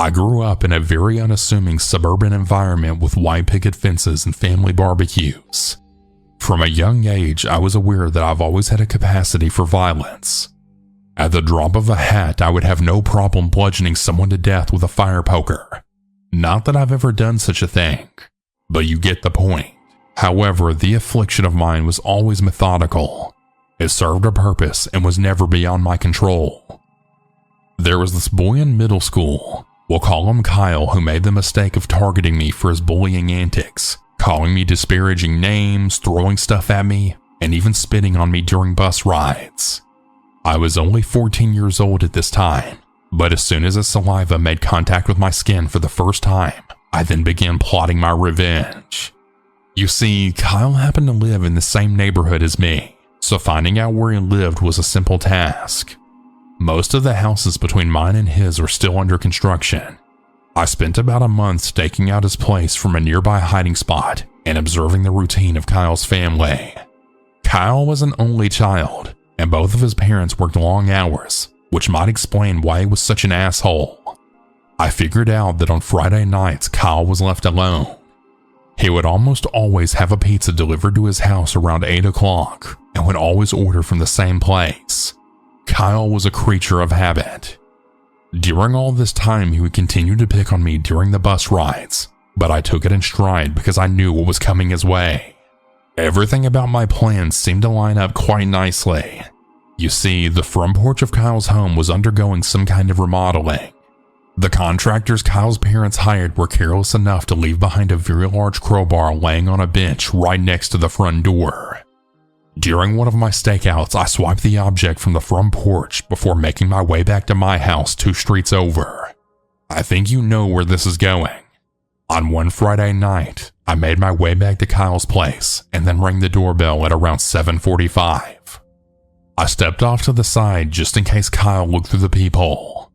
I grew up in a very unassuming suburban environment with white picket fences and family barbecues. From a young age, I was aware that I've always had a capacity for violence. At the drop of a hat, I would have no problem bludgeoning someone to death with a fire poker. Not that I've ever done such a thing, but you get the point. However, the affliction of mine was always methodical. It served a purpose and was never beyond my control. There was this boy in middle school, we'll call him Kyle, who made the mistake of targeting me for his bullying antics, calling me disparaging names, throwing stuff at me, and even spitting on me during bus rides. I was only 14 years old at this time, but as soon as his saliva made contact with my skin for the first time, I then began plotting my revenge. You see, Kyle happened to live in the same neighborhood as me, so finding out where he lived was a simple task. Most of the houses between mine and his were still under construction. I spent about a month staking out his place from a nearby hiding spot and observing the routine of Kyle's family. Kyle was an only child, and both of his parents worked long hours, which might explain why he was such an asshole. I figured out that on Friday nights Kyle was left alone. He would almost always have a pizza delivered to his house around 8 o'clock and would always order from the same place. Kyle was a creature of habit. During all this time, he would continue to pick on me during the bus rides, but I took it in stride because I knew what was coming his way. Everything about my plans seemed to line up quite nicely. You see, the front porch of Kyle's home was undergoing some kind of remodeling. The contractors Kyle's parents hired were careless enough to leave behind a very large crowbar laying on a bench right next to the front door. During one of my stakeouts, I swiped the object from the front porch before making my way back to my house 2 streets over. I think you know where this is going. On one Friday night, I made my way back to Kyle's place and then rang the doorbell at around 7:45. I stepped off to the side just in case Kyle looked through the peephole.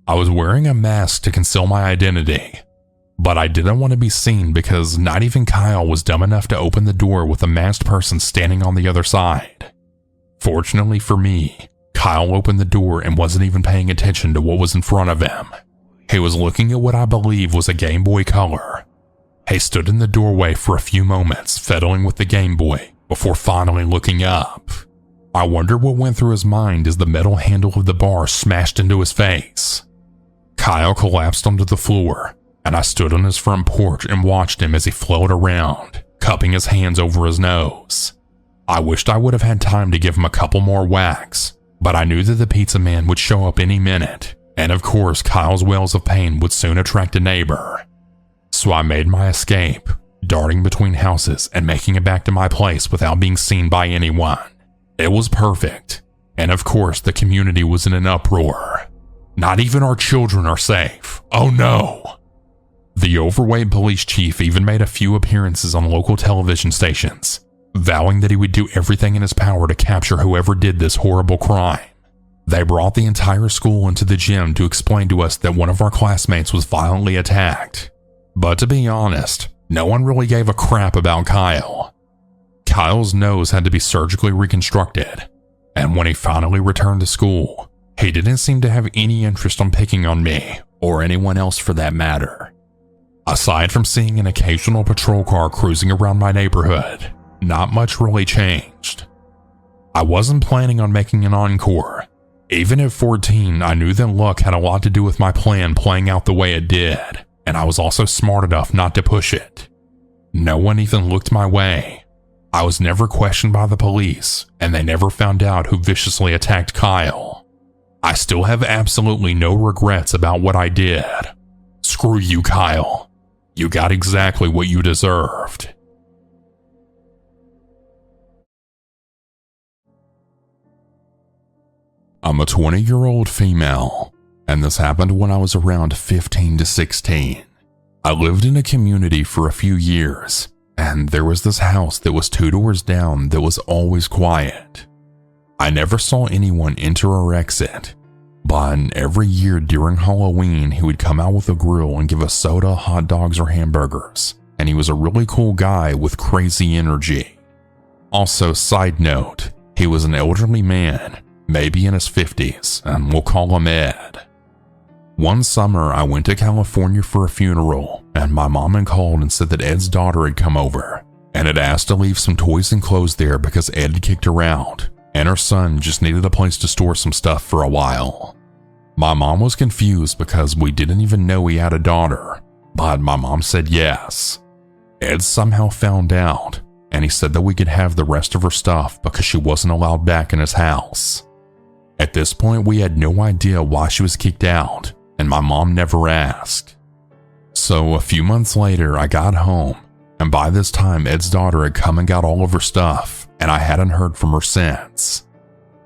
I was wearing a mask to conceal my identity, but I didn't want to be seen because not even Kyle was dumb enough to open the door with a masked person standing on the other side. Fortunately for me, Kyle opened the door and wasn't even paying attention to what was in front of him. He was looking at what I believe was a Game Boy Color. He stood in the doorway for a few moments, fiddling with the Game Boy, before finally looking up. I wonder what went through his mind as the metal handle of the bar smashed into his face. Kyle collapsed onto the floor, and I stood on his front porch and watched him as he floated around, cupping his hands over his nose. I wished I would have had time to give him a couple more whacks, but I knew that the pizza man would show up any minute, and of course Kyle's wails of pain would soon attract a neighbor. So I made my escape, darting between houses and making it back to my place without being seen by anyone. It was perfect, and of course the community was in an uproar. Not even our children are safe. Oh no! The overweight police chief even made a few appearances on local television stations, vowing that he would do everything in his power to capture whoever did this horrible crime. They brought the entire school into the gym to explain to us that one of our classmates was violently attacked. But to be honest, no one really gave a crap about Kyle. Kyle's nose had to be surgically reconstructed, and when he finally returned to school, he didn't seem to have any interest on picking on me, or anyone else for that matter. Aside from seeing an occasional patrol car cruising around my neighborhood, not much really changed. I wasn't planning on making an encore. Even at 14, I knew that luck had a lot to do with my plan playing out the way it did, and I was also smart enough not to push it. No one even looked my way. I was never questioned by the police, and they never found out who viciously attacked Kyle. I still have absolutely no regrets about what I did. Screw you, Kyle. You got exactly what you deserved. I'm a 20-year-old female, and this happened when I was around 15 to 16. I lived in a community for a few years, and there was this house that was 2 doors down that was always quiet. I never saw anyone enter or exit, but every year during Halloween, he would come out with a grill and give us soda, hot dogs, or hamburgers, and he was a really cool guy with crazy energy. Also, side note, he was an elderly man, maybe in his 50s, and we'll call him Ed. One summer, I went to California for a funeral, and my mom had called and said that Ed's daughter had come over and had asked to leave some toys and clothes there because Ed had kicked her out, and her son just needed a place to store some stuff for a while. My mom was confused because we didn't even know he had a daughter, but my mom said yes. Ed somehow found out, and he said that we could have the rest of her stuff because she wasn't allowed back in his house. At this point, we had no idea why she was kicked out, and my mom never asked. So a few months later, I got home, and by this time, Ed's daughter had come and got all of her stuff, and I hadn't heard from her since.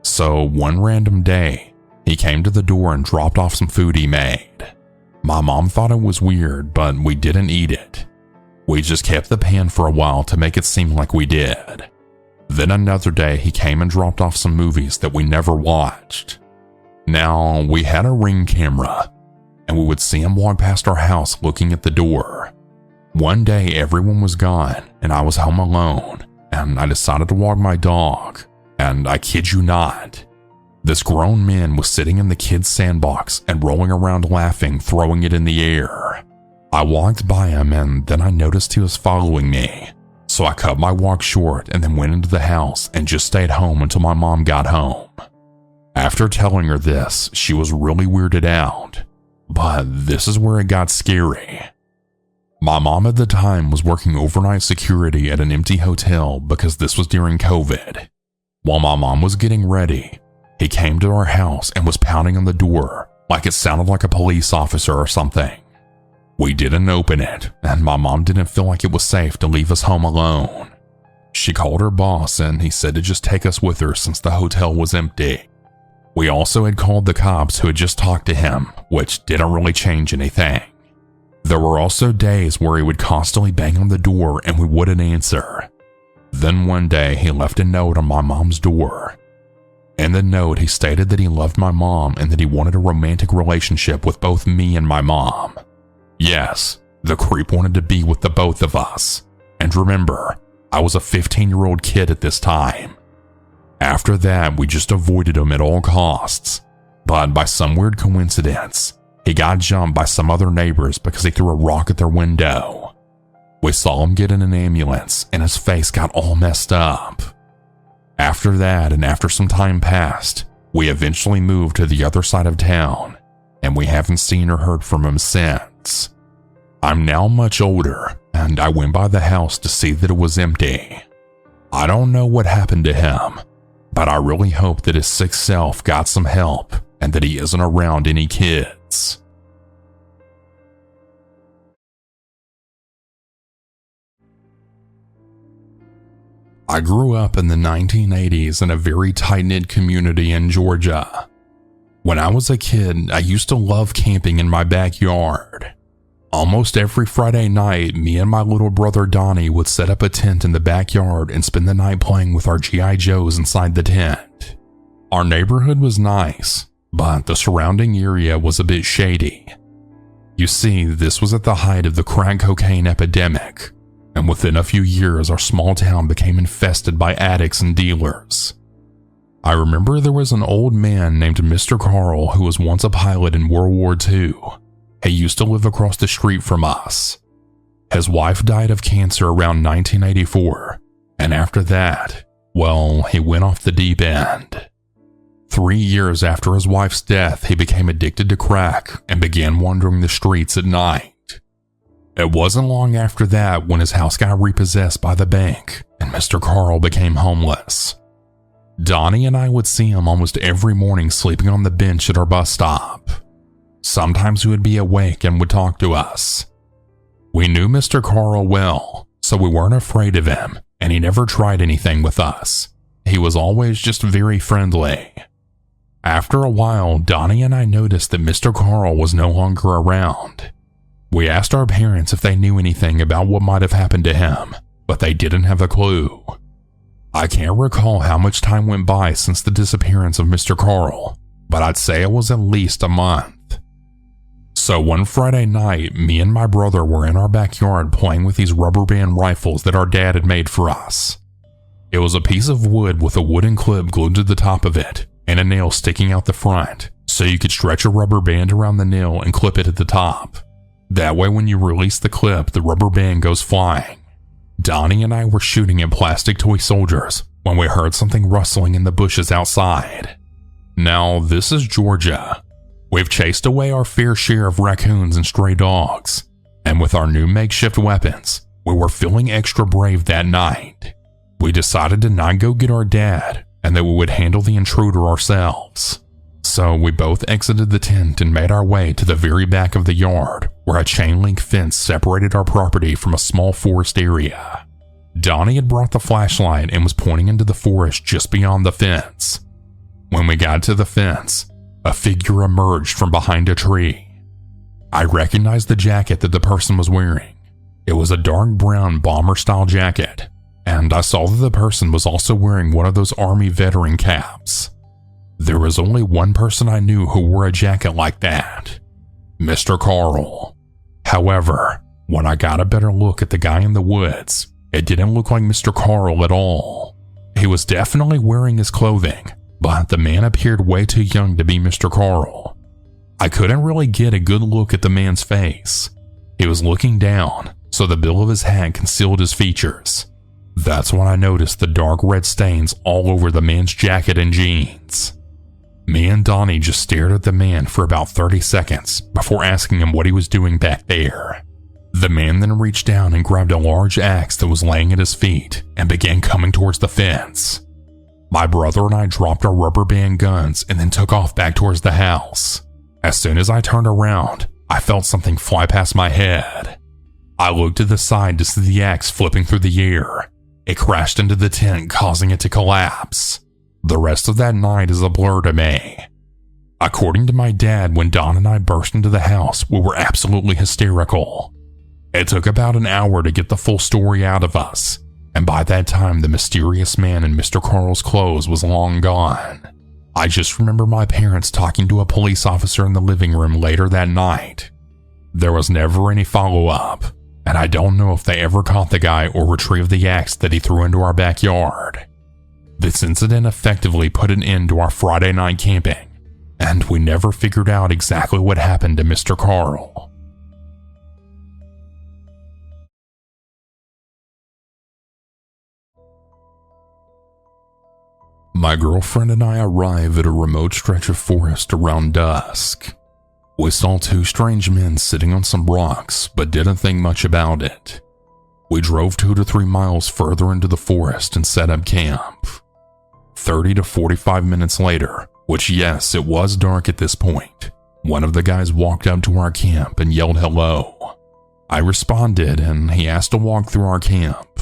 So one random day, he came to the door and dropped off some food he made. My mom thought it was weird, but we didn't eat it. We just kept the pan for a while to make it seem like we did. Then another day, he came and dropped off some movies that we never watched. Now, we had a Ring camera, and we would see him walk past our house looking at the door. One day, everyone was gone, and I was home alone, and I decided to walk my dog, and I kid you not, this grown man was sitting in the kid's sandbox and rolling around laughing, throwing it in the air. I walked by him, and then I noticed he was following me, so I cut my walk short and then went into the house and just stayed home until my mom got home. After telling her this, she was really weirded out, but this is where it got scary. My mom at the time was working overnight security at an empty hotel because this was during COVID. While my mom was getting ready, he came to our house and was pounding on the door like it sounded like a police officer or something. We didn't open it, and my mom didn't feel like it was safe to leave us home alone. She called her boss, and he said to just take us with her since the hotel was empty. We also had called the cops who had just talked to him, which didn't really change anything. There were also days where he would constantly bang on the door and we wouldn't answer. Then one day, he left a note on my mom's door. In the note, he stated that he loved my mom and that he wanted a romantic relationship with both me and my mom. Yes, the creep wanted to be with the both of us. And remember, I was a 15-year-old kid at this time. After that, we just avoided him at all costs. But by some weird coincidence, he got jumped by some other neighbors because he threw a rock at their window. We saw him get in an ambulance and his face got all messed up. After that, and after some time passed, we eventually moved to the other side of town, and we haven't seen or heard from him since. I'm now much older, and I went by the house to see that it was empty. I don't know what happened to him, but I really hope that his sick self got some help and that he isn't around any kids. I grew up in the 1980s in a very tight-knit community in Georgia. When I was a kid, I used to love camping in my backyard. Almost every Friday night, me and my little brother Donnie would set up a tent in the backyard and spend the night playing with our G.I. Joes inside the tent. Our neighborhood was nice, but the surrounding area was a bit shady. You see, this was at the height of the crack cocaine epidemic, and within a few years our small town became infested by addicts and dealers. I remember there was an old man named Mr. Carl who was once a pilot in World War II. He used to live across the street from us. His wife died of cancer around 1984, and after that, well, he went off the deep end. 3 years after his wife's death, he became addicted to crack and began wandering the streets at night. It wasn't long after that when his house got repossessed by the bank and Mr. Carl became homeless. Donnie and I would see him almost every morning sleeping on the bench at our bus stop. Sometimes he would be awake and would talk to us. We knew Mr. Carl well, so we weren't afraid of him, and he never tried anything with us. He was always just very friendly. After a while, Donnie and I noticed that Mr. Carl was no longer around. We asked our parents if they knew anything about what might have happened to him, but they didn't have a clue. I can't recall how much time went by since the disappearance of Mr. Carl, but I'd say it was at least a month. So one Friday night, me and my brother were in our backyard playing with these rubber band rifles that our dad had made for us. It was a piece of wood with a wooden clip glued to the top of it and a nail sticking out the front, so so you could stretch a rubber band around the nail and clip it at the top. That way when you release the clip, the rubber band goes flying. Donnie and I were shooting at plastic toy soldiers when we heard something rustling in the bushes outside. Now, this is Georgia. We've chased away our fair share of raccoons and stray dogs, and with our new makeshift weapons, we were feeling extra brave that night. We decided to not go get our dad, and that we would handle the intruder ourselves. So we both exited the tent and made our way to the very back of the yard, where a chain link fence separated our property from a small forest area. Donnie had brought the flashlight and was pointing into the forest just beyond the fence. When we got to the fence, a figure emerged from behind a tree. I recognized the jacket that the person was wearing. It was a dark brown bomber-style jacket, and I saw that the person was also wearing one of those army veteran caps. There was only one person I knew who wore a jacket like that: Mr. Carl. However, when I got a better look at the guy in the woods, it didn't look like Mr. Carl at all. He was definitely wearing his clothing, but the man appeared way too young to be Mr. Carl. I couldn't really get a good look at the man's face. He was looking down, so the bill of his hat concealed his features. That's when I noticed the dark red stains all over the man's jacket and jeans. Me and Donnie just stared at the man for about 30 seconds before asking him what he was doing back there. The man then reached down and grabbed a large axe that was laying at his feet and began coming towards the fence. My brother and I dropped our rubber band guns and then took off back towards the house. As soon as I turned around, I felt something fly past my head. I looked to the side to see the axe flipping through the air. It crashed into the tent, causing it to collapse. The rest of that night is a blur to me. According to my dad, when Don and I burst into the house, we were absolutely hysterical. It took about an hour to get the full story out of us, and by that time the mysterious man in Mr. Carl's clothes was long gone. I just remember my parents talking to a police officer in the living room later that night. There was never any follow-up, and I don't know if they ever caught the guy or retrieved the axe that he threw into our backyard. This incident effectively put an end to our Friday night camping, and we never figured out exactly what happened to Mr. Carl. My girlfriend and I arrive at a remote stretch of forest around dusk. We saw two strange men sitting on some rocks, but didn't think much about it. We drove 2 to 3 miles further into the forest and set up camp. 30 to 45 minutes later, which yes, it was dark at this point, one of the guys walked up to our camp and yelled hello. I responded and he asked to walk through our camp.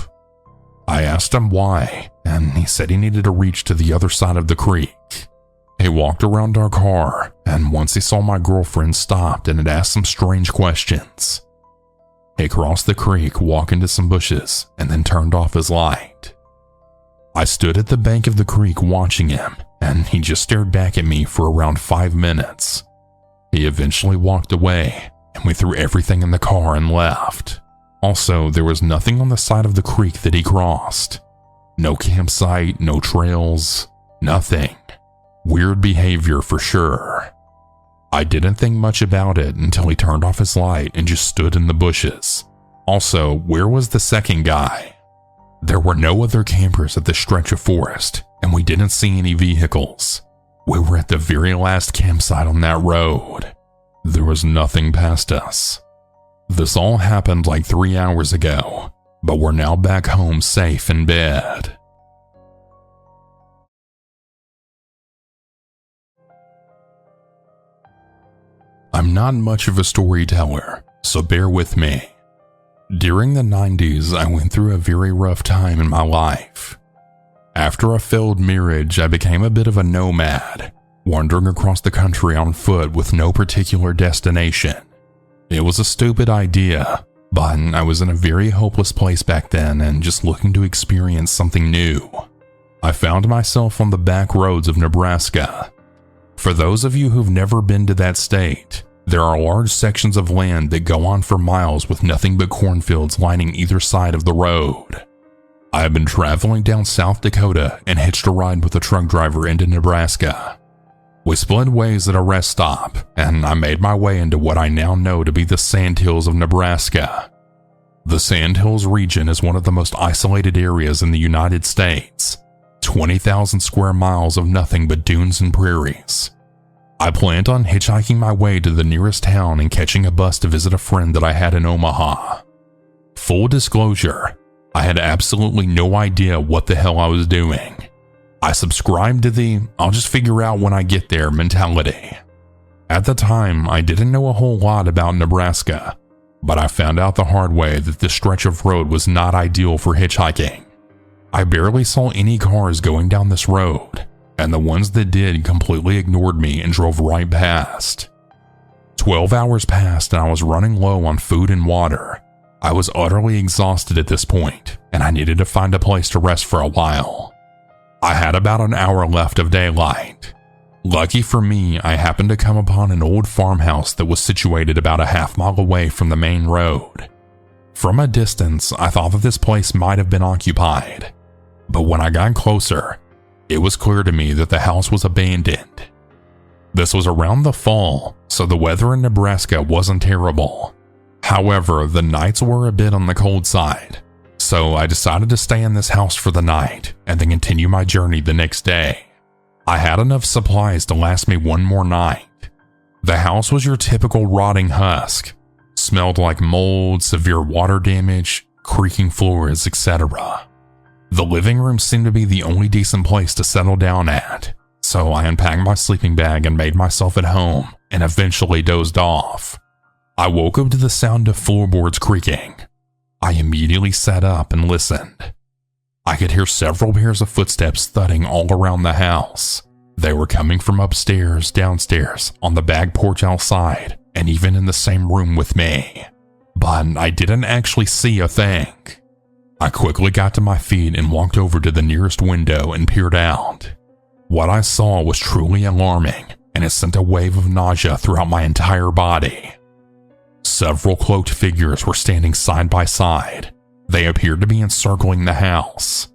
I asked him why, and he said he needed to reach to the other side of the creek. He walked around our car, and once he saw my girlfriend, stopped and had asked some strange questions. He crossed the creek, walked into some bushes, and then turned off his light. I stood at the bank of the creek watching him, and he just stared back at me for around 5 minutes. He eventually walked away, and we threw everything in the car and left. Also, there was nothing on the side of the creek that he crossed. No campsite, no trails, nothing. Weird behavior for sure. I didn't think much about it until he turned off his light and just stood in the bushes. Also, where was the second guy? There were no other campers at the stretch of forest, and we didn't see any vehicles. We were at the very last campsite on that road. There was nothing past us. This all happened like 3 hours ago, but we're now back home safe in bed. I'm not much of a storyteller, so bear with me. During the 90s, I went through a very rough time in my life. After a failed marriage, I became a bit of a nomad, wandering across the country on foot with no particular destination. It was a stupid idea, but I was in a very hopeless place back then and just looking to experience something new. I found myself on the back roads of Nebraska. For those of you who've never been to that state, there are large sections of land that go on for miles with nothing but cornfields lining either side of the road. I have been traveling down South Dakota and hitched a ride with a truck driver into Nebraska. We split ways at a rest stop, and I made my way into what I now know to be the Sandhills of Nebraska. The Sandhills region is one of the most isolated areas in the United States, 20,000 square miles of nothing but dunes and prairies. I planned on hitchhiking my way to the nearest town and catching a bus to visit a friend that I had in Omaha. Full disclosure, I had absolutely no idea what the hell I was doing. I subscribed to the "I'll just figure out when I get there" mentality. At the time, I didn't know a whole lot about Nebraska, but I found out the hard way that this stretch of road was not ideal for hitchhiking. I barely saw any cars going down this road, and the ones that did completely ignored me and drove right past. 12 hours passed and I was running low on food and water. I was utterly exhausted at this point, and I needed to find a place to rest for a while. I had about an hour left of daylight. Lucky for me, I happened to come upon an old farmhouse that was situated about a half-mile away from the main road. From a distance, I thought that this place might have been occupied, but when I got closer, it was clear to me that the house was abandoned. This was around the fall, so the weather in Nebraska wasn't terrible. However, the nights were a bit on the cold side, so I decided to stay in this house for the night and then continue my journey the next day. I had enough supplies to last me one more night. The house was your typical rotting husk, smelled like mold, severe water damage, creaking floors, etc. The living room seemed to be the only decent place to settle down at, so I unpacked my sleeping bag and made myself at home and eventually dozed off. I woke up to the sound of floorboards creaking. I immediately sat up and listened. I could hear several pairs of footsteps thudding all around the house. They were coming from upstairs, downstairs, on the back porch outside, and even in the same room with me. But I didn't actually see a thing. I quickly got to my feet and walked over to the nearest window and peered out. What I saw was truly alarming, and it sent a wave of nausea throughout my entire body. Several cloaked figures were standing side by side. They appeared to be encircling the house.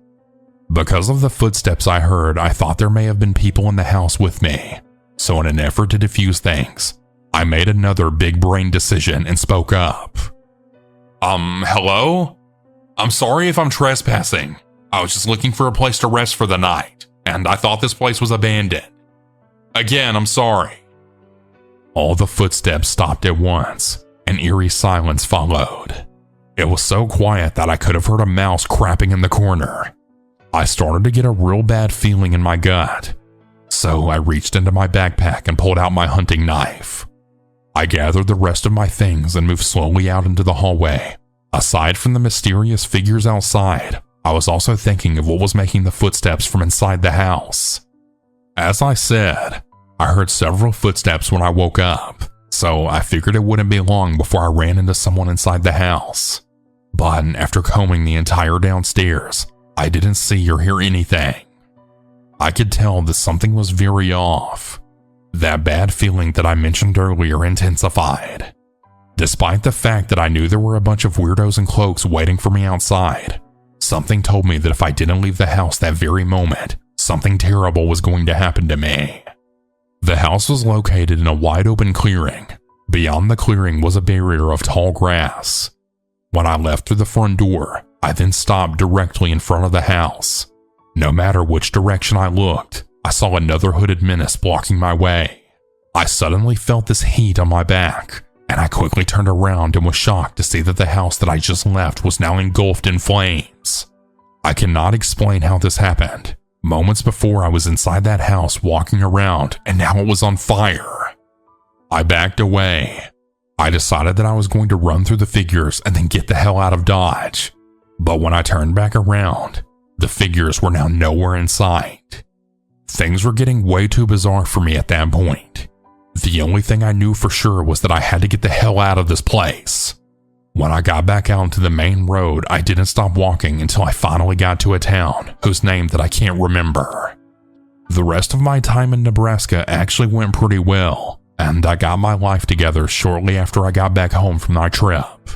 Because of the footsteps I heard, I thought there may have been people in the house with me. So in an effort to defuse things, I made another big brain decision and spoke up. Hello? I'm sorry if I'm trespassing. I was just looking for a place to rest for the night, and I thought this place was abandoned. Again, I'm sorry. All the footsteps stopped at once. An eerie silence followed. It was so quiet that I could have heard a mouse crapping in the corner. I started to get a real bad feeling in my gut, so I reached into my backpack and pulled out my hunting knife. I gathered the rest of my things and moved slowly out into the hallway. Aside from the mysterious figures outside, I was also thinking of what was making the footsteps from inside the house. As I said, I heard several footsteps when I woke up, so I figured it wouldn't be long before I ran into someone inside the house. But after combing the entire downstairs, I didn't see or hear anything. I could tell that something was very off. That bad feeling that I mentioned earlier intensified. Despite the fact that I knew there were a bunch of weirdos in cloaks waiting for me outside, something told me that if I didn't leave the house that very moment, something terrible was going to happen to me. The house was located in a wide open clearing. Beyond the clearing was a barrier of tall grass. When I left through the front door, I then stopped directly in front of the house. No matter which direction I looked, I saw another hooded menace blocking my way. I suddenly felt this heat on my back, and I quickly turned around and was shocked to see that the house that I just left was now engulfed in flames. I cannot explain how this happened. Moments before I was inside that house walking around, and now it was on fire. I backed away. I decided that I was going to run through the figures and then get the hell out of Dodge. But when I turned back around, the figures were now nowhere in sight. Things were getting way too bizarre for me at that point. The only thing I knew for sure was that I had to get the hell out of this place. When I got back out into the main road, I didn't stop walking until I finally got to a town whose name that I can't remember. The rest of my time in Nebraska actually went pretty well, and I got my life together shortly after I got back home from my trip.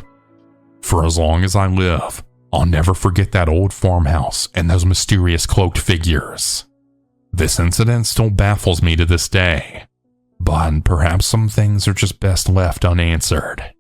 For as long as I live, I'll never forget that old farmhouse and those mysterious cloaked figures. This incident still baffles me to this day, but perhaps some things are just best left unanswered.